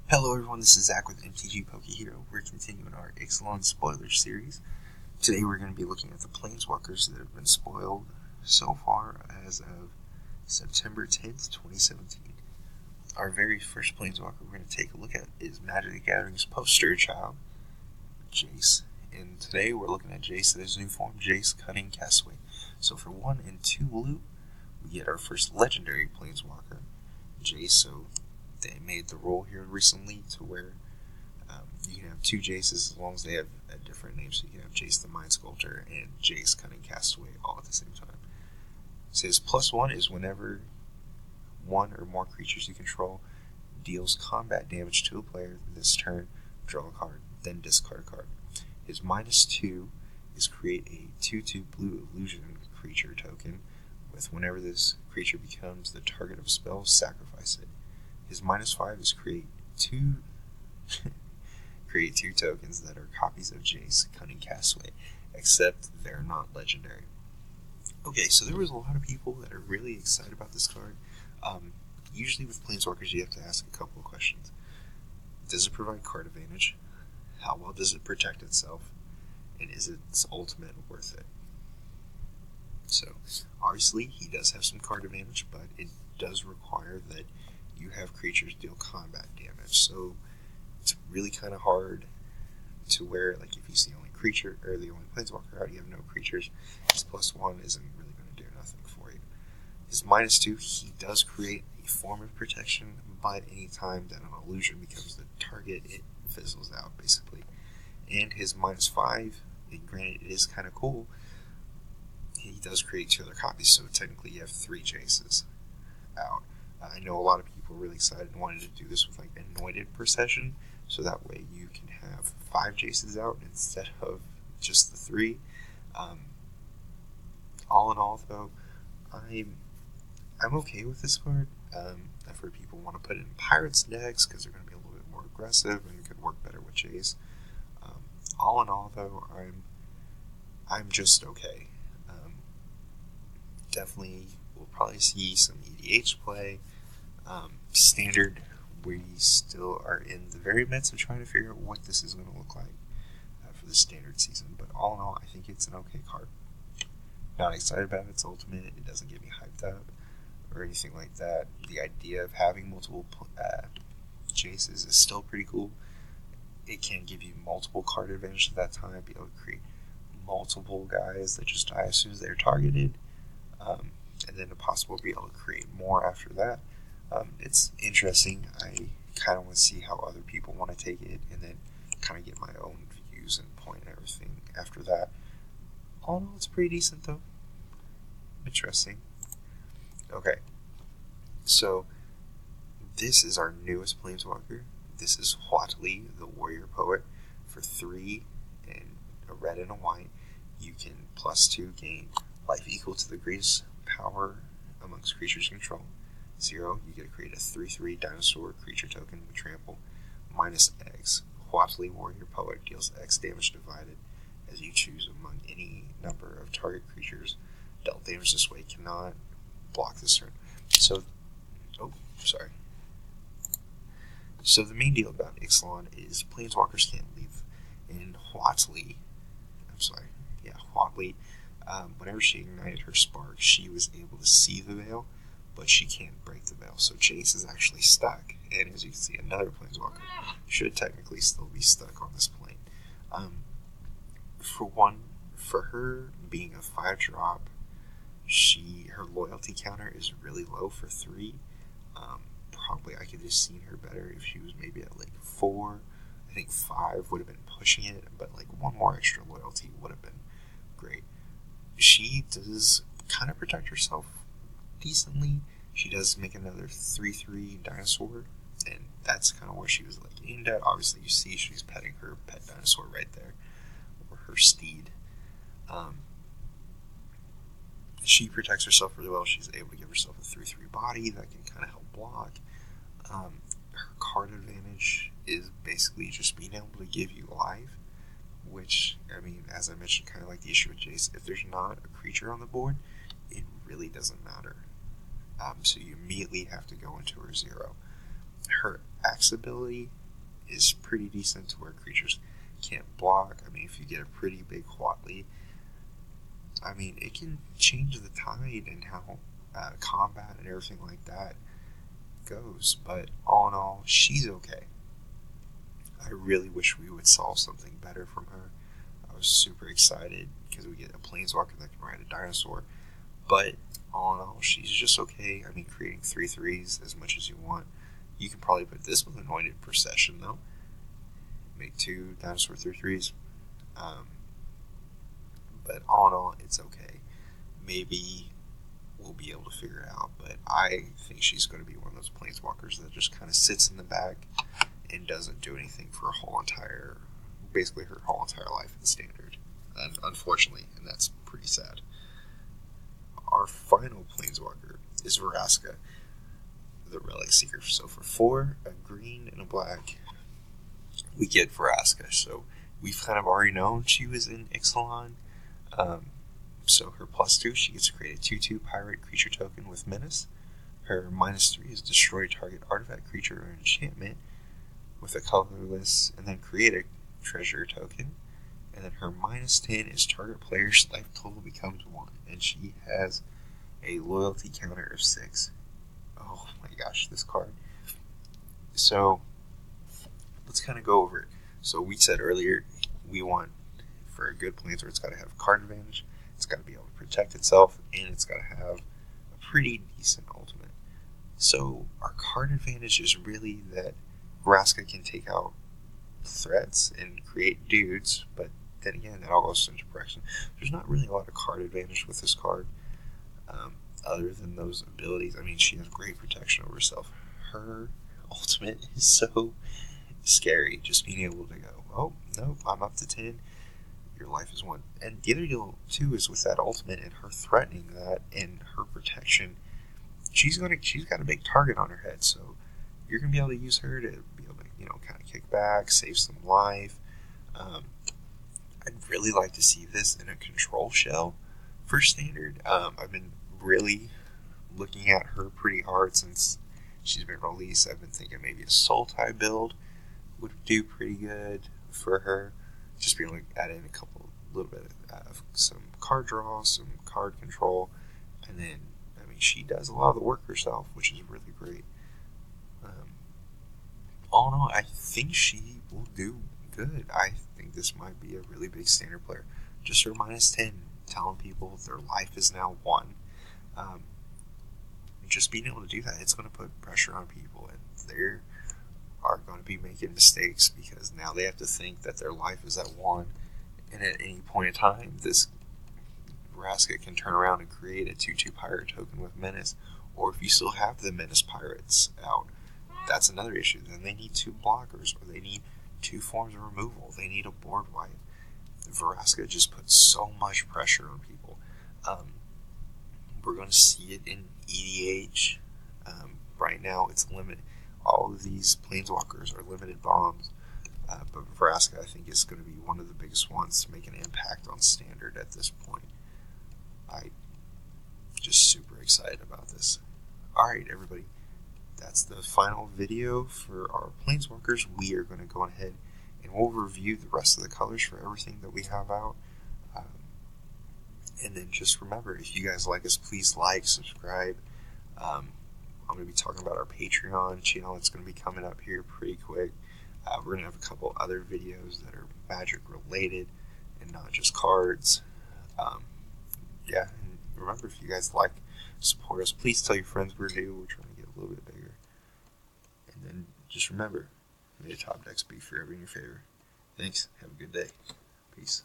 Hello everyone, this is Zach with MTG Poke Hero. We're continuing our Ixalan spoiler series. Today we're going to be looking at the Planeswalkers that have been spoiled so far as of September 10th, 2017. Our very first Planeswalker we're going to take a look at is Magic the Gathering's poster child, Jace. And today we're looking at Jace in his new form, Jace Cunning Castaway. So for 1 and 2 loot, we get our first legendary Planeswalker, Jace. So they made the rule here recently to where you can have 2 Jaces as long as they have a different name. So you can have Jace the Mind Sculptor and Jace Cunning Castaway all at the same time. It says +1 is whenever 1 or more creatures you control deals combat damage to a player this turn, draw a card, then discard a card. His -2 is create a 2/2 blue illusion creature token with whenever this creature becomes the target of a spell, sacrifice it. His -5 is create two tokens that are copies of Jace Cunning Castaway, except they're not legendary. Okay, so there was a lot of people that are really excited about this card. Usually with Planeswalkers you have to ask a couple of questions. Does it provide card advantage? How well does it protect itself? And is its ultimate worth it? So, obviously he does have some card advantage, but it does require that you have creatures deal combat damage. So it's really kind of hard to where, like, if he's the only creature or the only Planeswalker out, you have no creatures, his +1 isn't really going to do nothing for you. His -2, he does create a form of protection, but anytime that an illusion becomes the target, it fizzles out basically. And his -5, and granted it is kind of cool, he does create 2 other copies, so technically you have 3 Jaces out. I know a lot of people are really excited and wanted to do this with like Anointed Procession, so that way you can have 5 Jaces out instead of just the 3. All in all, though, I'm okay with this card. I've heard people want to put it in Pirates decks because they're going to be a little bit more aggressive and it could work better with Jace. All in all, though, I'm just okay. Definitely, we'll probably see some EDH play. Standard, we still are in the very midst of trying to figure out what this is going to look like for the standard season. But all in all, I think it's an okay card. Not excited about its ultimate. It doesn't get me hyped up or anything like that. The idea of having multiple Jaces is still pretty cool. It can give you multiple card advantage at that time, be able to create multiple guys that just die as soon as they're targeted, and then to possibly be able to create more after that. It's interesting. I kind of want to see how other people want to take it, and then kind of get my own views and point and everything after that. All in all, it's pretty decent though. Interesting. Okay, so this is our newest Planeswalker. This is Huatli, the Warrior Poet. For 3 and a red and a white, you can +2 gain life equal to the greatest power amongst creatures you control. 0, you get to create a 3/3 dinosaur creature token with trample, -X. Huatli Warrior Poet deals X damage divided as you choose among any number of target creatures. Dealt damage this way cannot block this turn. So the main deal about Ixalan is Planeswalkers can't leave. And Huatli, whenever she ignited her spark, she was able to see the veil, but she can't break the veil. So Jace is actually stuck. And as you can see, another Planeswalker should technically still be stuck on this plane. For her being a 5-drop, her loyalty counter is really low for 3. Probably I could have seen her better if she was maybe at like 4. I think 5 would have been pushing it, but like 1 more extra loyalty would have been great. She does kind of protect herself decently. She does make another 3/3 dinosaur, and that's kind of where she was like aimed at. Obviously you see she's petting her pet dinosaur right there, or her steed. She protects herself really well. She's able to give herself a 3/3 body that can kind of help block. Her card advantage is basically just being able to give you life, which, I mean, as I mentioned, kind of like the issue with Jace, if there's not a creature on the board, it really doesn't matter. So you immediately have to go into her 0. Her X ability is pretty decent to where creatures can't block. I mean, if you get a pretty big Huatli, I mean, it can change the tide and how combat and everything like that goes. But all in all, she's okay. I really wish we would solve something better from her. I was super excited because we get a Planeswalker that can ride a dinosaur. But all in all, she's just okay. I mean, creating 3/3s as much as you want. You can probably put this with Anointed Procession, though. Make 2 dinosaur 3/3s. But all in all, it's okay. Maybe we'll be able to figure it out. But I think she's going to be one of those Planeswalkers that just kind of sits in the back and doesn't do anything for basically her whole entire life in Standard. Unfortunately, and that's pretty sad. Our final Planeswalker is Vraska, the Relic Seeker. So for 4, a green and a black, we get Vraska. So we've kind of already known she was in Ixalan. So her +2, she gets to create a 2/2 pirate creature token with Menace. Her -3 is destroy target artifact, creature, or enchantment with a colorless, and then create a treasure token. And then her -10 is target player's life total becomes 1, and she has a loyalty counter of 6. Oh my gosh, this card. So let's kind of go over it. So we said earlier, we want, for a good Planeswalker, it's got to have card advantage, it's got to be able to protect itself, and it's got to have a pretty decent ultimate. So our card advantage is really that Vraska can take out threats and create dudes, but then again, that all goes into progression. There's not really a lot of card advantage with this card, other than those abilities. I mean, she has great protection over herself. Her ultimate is so scary, just being able to go, oh, no, I'm up to 10, your life is 1. And the other deal, too, is with that ultimate and her threatening that and her protection, she's got a big target on her head, so you're going to be able to use her to be able to, kind of kick back, save some life. I'd really like to see this in a control shell for Standard. I've been really looking at her pretty hard since she's been released. I've been thinking maybe a Sultai build would do pretty good for her. Just being able to add in a little bit of some card draw, some card control, and then, I mean, she does a lot of the work herself, which is really great. All in all, I think she will do good. I think this might be a really big Standard player. Just her -10, telling people their life is now 1. Just being able to do that, it's going to put pressure on people, and they are going to be making mistakes because now they have to think that their life is at 1, and at any point in time, this Vraska can turn around and create a 2/2 pirate token with Menace, or if you still have the Menace pirates out, that's another issue. Then they need 2 blockers, or they need 2 forms of removal. They need a board wipe. Vraska just puts so much pressure on people. We're going to see it in EDH. Right now, it's limited. All of these Planeswalkers are limited bombs, but Vraska, I think, is going to be one of the biggest ones to make an impact on Standard at this point. I'm just super excited about this. Alright, everybody. That's the final video for our Planeswalkers. We are going to go ahead and we'll review the rest of the colors for everything that we have out. And then just remember, if you guys like us, please like, subscribe. I'm going to be talking about our Patreon channel. It's going to be coming up here pretty quick. We're going to have a couple other videos that are Magic related and not just cards. Yeah, and remember, if you guys support us, please tell your friends we're new. We're trying to get a little bit bigger. And then just remember, may the top decks be forever in your favor. Thanks. Have a good day. Peace.